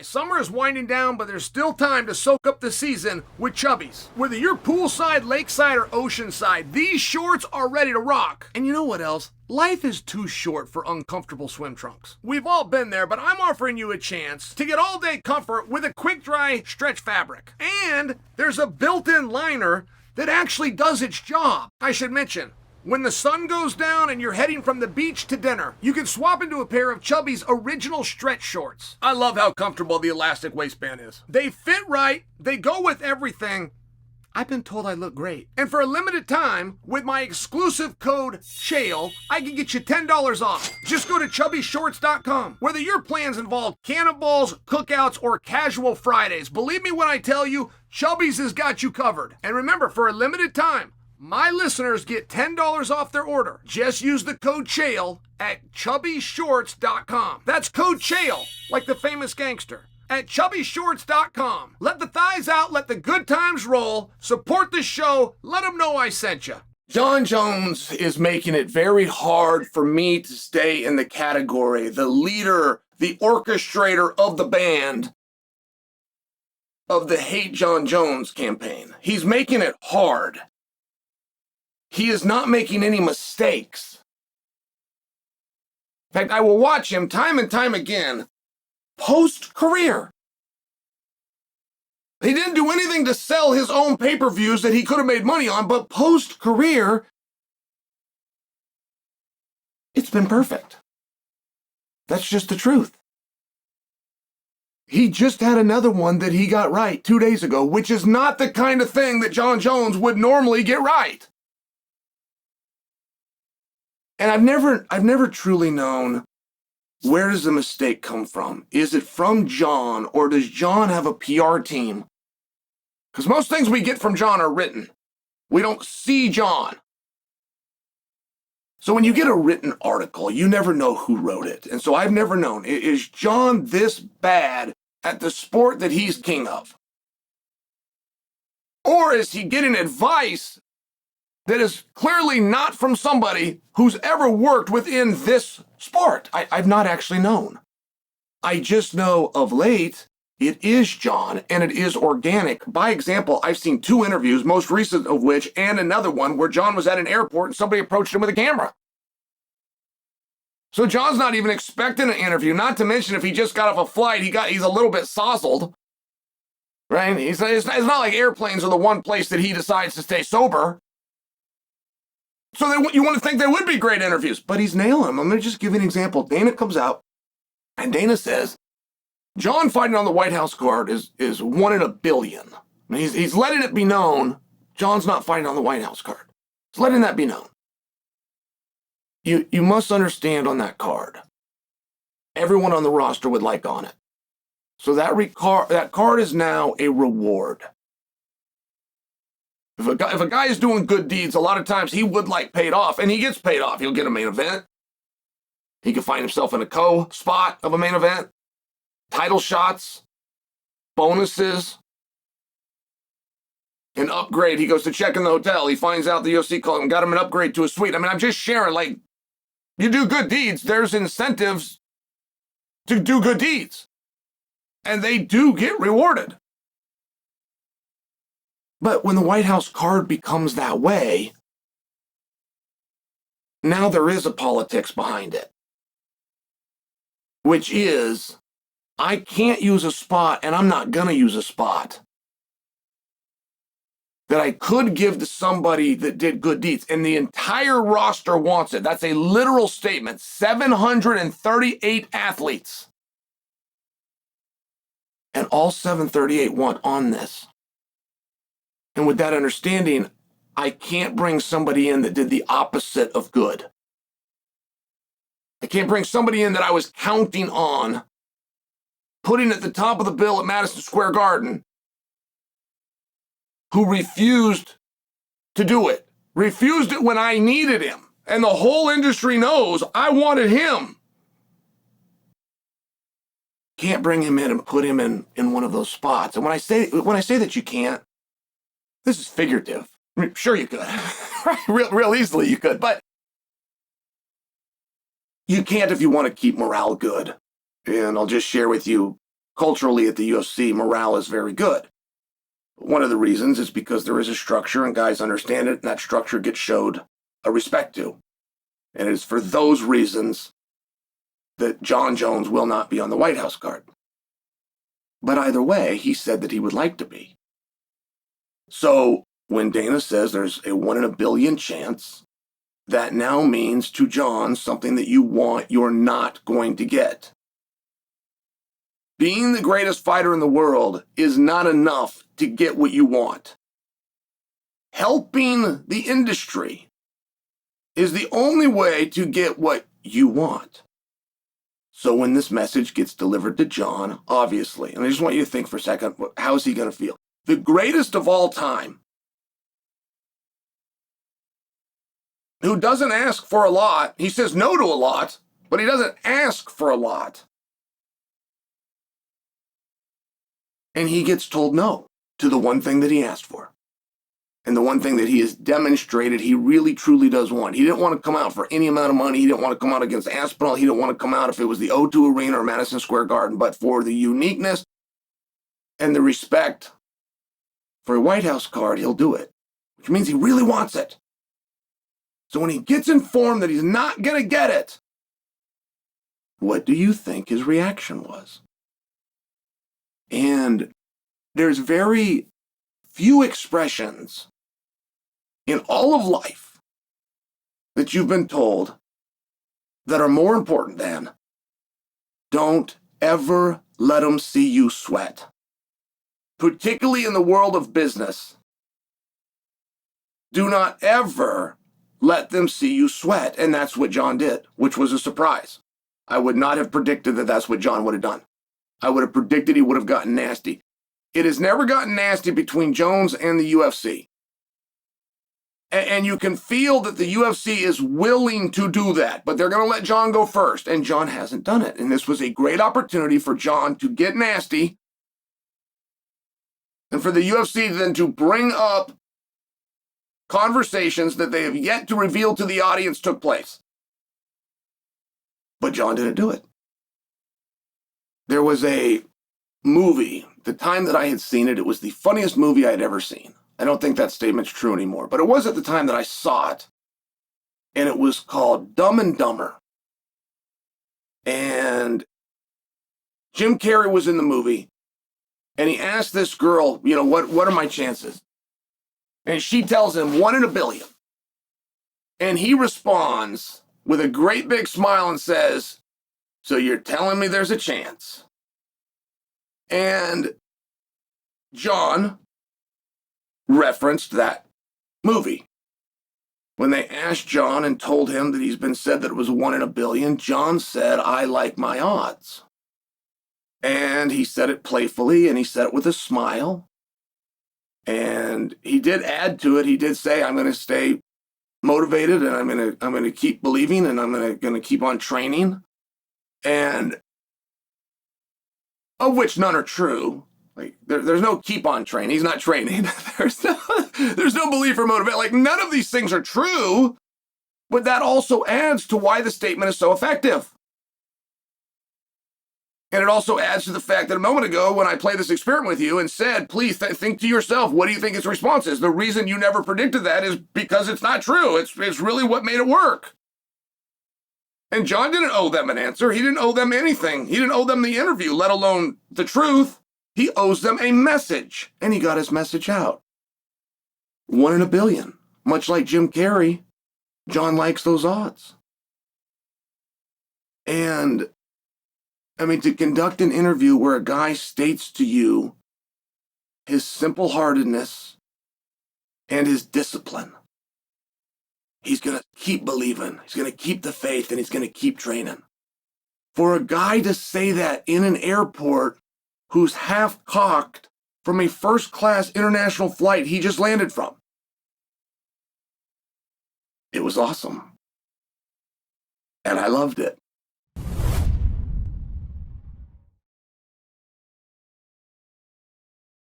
Summer is winding down, but there's still time to soak up the season with Chubbies. Whether you're poolside, lakeside, or oceanside, these shorts are ready to rock. And you know what else? Life is too short for uncomfortable swim trunks. We've all been there, but I'm offering you a chance to get all-day comfort with a quick-dry stretch fabric. And there's a built-in liner that actually does its job. I should mention, when the sun goes down and you're heading from the beach to dinner, you can swap into a pair of Chubbies' original stretch shorts. I love how comfortable the elastic waistband is. They fit right, they go with everything. I've been told I look great. And for a limited time, with my exclusive code Chael, I can get you $10 off. Just go to chubbyshorts.com. Whether your plans involve cannonballs, cookouts, or casual Fridays, believe me when I tell you, Chubbies has got you covered. And remember, for a limited time, my listeners get $10 off their order. Just use the code Chael at chubbyshorts.com. That's code Chael, like the famous gangster, at chubbyshorts.com. Let the thighs out, let the good times roll, support the show, let them know I sent you. Jon Jones is making it very hard for me to stay in the category, the leader, the orchestrator of the band of the Hate Jon Jones campaign. He's making it hard. He is not making any mistakes. In fact, I will watch him time and time again, post-career. He didn't do anything to sell his own pay-per-views that he could have made money on, but post-career, it's been perfect. That's just the truth. He just had another one that he got right 2 days ago, which is not the kind of thing that Jon Jones would normally get right. And I've never truly known, where does the mistake come from? Is it from Jon, or does Jon have a PR team? Because most things we get from Jon are written. We don't see Jon. So when you get a written article, you never know who wrote it. And so I've never known, is Jon this bad at the sport that he's king of? Or is he getting advice that is clearly not from somebody who's ever worked within this sport? I've not actually known. I just know of late, it is Jon, and it is organic. By example, I've seen 2 interviews, most recent of which, and another one, where Jon was at an airport and somebody approached him with a camera. So Jon's not even expecting an interview, not to mention if he just got off a flight, he's a little bit sozzled. Right? It's not like airplanes are the one place that he decides to stay sober. So you want to think they would be great interviews, but he's nailing them. I'm going to just give you an example. Dana comes out, and Dana says, Jon fighting on the White House card is 1 in a billion. I mean, he's letting it be known Jon's not fighting on the White House card. He's letting that be known. You must understand on that card, everyone on the roster would like on it. So that card is now a reward. If a guy is doing good deeds, a lot of times he would like paid off, and he gets paid off. He'll get a main event. He can find himself in a co-spot of a main event, title shots, bonuses, an upgrade. He goes to check in the hotel. He finds out the UFC called him, got him an upgrade to a suite. I mean, I'm just sharing, like, you do good deeds, there's incentives to do good deeds. And they do get rewarded. But when the White House card becomes that way, now there is a politics behind it. Which is, I can't use a spot, and I'm not going to use a spot that I could give to somebody that did good deeds. And the entire roster wants it. That's a literal statement. 738 athletes. And all 738 want on this. And with that understanding, I can't bring somebody in that did the opposite of good. I can't bring somebody in that I was counting on, putting at the top of the bill at Madison Square Garden, who refused to do it. Refused it when I needed him. And the whole industry knows I wanted him. Can't bring him in and put him in one of those spots. And when I say that you can't, this is figurative. I mean, sure you could. real easily you could. But you can't if you want to keep morale good. And I'll just share with you culturally at the UFC, morale is very good. One of the reasons is because there is a structure and guys understand it, and that structure gets showed a respect to. And it is for those reasons that Jon Jones will not be on the White House card. But either way, he said that he would like to be. So when Dana says there's a 1 in a billion chance, that now means to Jon something that you want, you're not going to get. Being the greatest fighter in the world is not enough to get what you want. Helping the industry is the only way to get what you want. So when this message gets delivered to Jon, obviously, and I just want you to think for a second, how is he going to feel? The greatest of all time, who doesn't ask for a lot, he says no to a lot, but he doesn't ask for a lot. And he gets told no to the one thing that he asked for. And the one thing that he has demonstrated he really truly does want. He didn't want to come out for any amount of money. He didn't want to come out against Aspinall. He didn't want to come out if it was the O2 Arena or Madison Square Garden. But for the uniqueness and the respect for a White House card, he'll do it. Which means he really wants it. So when he gets informed that he's not going to get it, what do you think his reaction was? And there's very few expressions in all of life that you've been told that are more important than don't ever let them see you sweat. Particularly in the world of business, do not ever let them see you sweat. And that's what Jon did, which was a surprise. I would not have predicted that that's what Jon would have done. I would have predicted he would have gotten nasty. It has never gotten nasty between Jones and the UFC. And you can feel that the UFC is willing to do that, but they're going to let Jon go first. And Jon hasn't done it. And this was a great opportunity for Jon to get nasty and for the UFC then to bring up conversations that they have yet to reveal to the audience took place. But Jon didn't do it. There was a movie, the time that I had seen it, it was the funniest movie I had ever seen. I don't think that statement's true anymore, but it was at the time that I saw it. And it was called Dumb and Dumber. And Jim Carrey was in the movie, and he asked this girl, what are my chances? And she tells him 1 in a billion. And he responds with a great big smile and says, so you're telling me there's a chance? And Jon referenced that movie. When they asked Jon and told him that he's been said that it was 1 in a billion, Jon said, I like my odds. And he said it playfully, and he said it with a smile. And he did add to it. He did say, I'm going to stay motivated, and I'm going to keep believing, and I'm going to keep on training. And of which none are true. Like there's no keep on training. He's not training. there's no belief or motivation. Like none of these things are true. But that also adds to why the statement is so effective. And it also adds to the fact that a moment ago when I played this experiment with you and said, please think to yourself, what do you think its response is? The reason you never predicted that is because it's not true. It's really what made it work. And Jon didn't owe them an answer. He didn't owe them anything. He didn't owe them the interview, let alone the truth. He owes them a message. And he got his message out. 1 in a billion. Much like Jim Carrey, Jon likes those odds. And to conduct an interview where a guy states to you his simple-heartedness and his discipline, he's going to keep believing, he's going to keep the faith, and he's going to keep training. For a guy to say that in an airport who's half-cocked from a first-class international flight he just landed from, it was awesome. And I loved it.